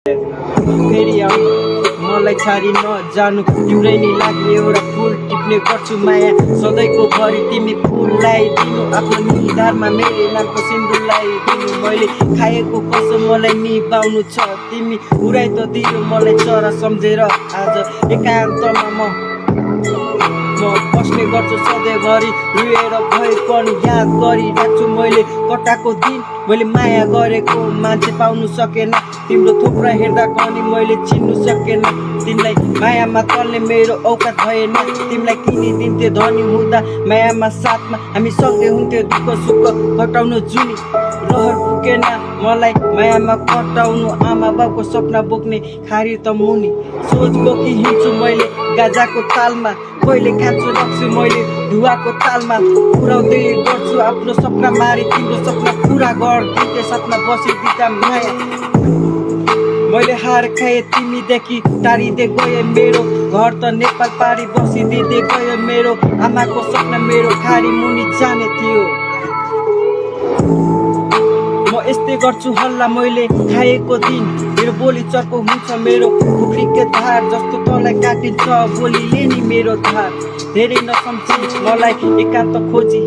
फेरि आउनु मलाई छाडी नजानु तिम्रै नि लागि एउटा फुल टिप्ने गर्छु माया सधैँको भरि तिमी फुल लगाइदिनु आफ्नो निधारमा मेरो नामको सिन्दुर लगाइदिनु मैले खाएको कसम मलाई निभाउनु छ तिमी उडाइ त दियो मलाई चरा सम्झेर आज एकान्तमा म बस्ने गर्छु सधैँभरि रुएर भए पनि याद गरिराख्छु मैले कटाएको दिन मैले माया गरेको मान्छे पाउनु सकेन तिम्रो थुप्रा हेर्दा पनि मैले चिन्नु सकेन तिमीलाई मायामा चल्ने मेरो औकात भएन तिमीलाई किनिदिन्थे धनी हुँदा मायामा साथमा हामी सँगै हुन्थ्यो दुःख सुख कटाउनु जुनी रहर पुगेन मलाई मायामा कटाउनु आमा बाउको सपना बोक्ने खारी त मुनि सोच बोकी हिँड्छु मैले गाजाको तालमा कहिले खान्छु राख्छु मैले धुवाको तालमा पुऱ्याउँदै गर्छु आफ्नो सपना मारी तिम्रो सपना पुरा गरिदिन्थे साथमा बसिदिँदा माया मैले हार खाएँ तिमीदेखि टाढिँदै गएँ मेरो घर त नेपाल पारी बसिदिँदै गयो मेरो आमाको सपना मेरो खारी मुनि जाने थियो म यस्तै गर्छु हल्ला मैले खाएको दिन मेरो बोली चर्को हुन्छ मेरो खुकुरीको धार जस्तो तँलाई काटिन्छ बोलीले नि मेरो धार धेरै नसम्झी मलाई एकान्त खोजी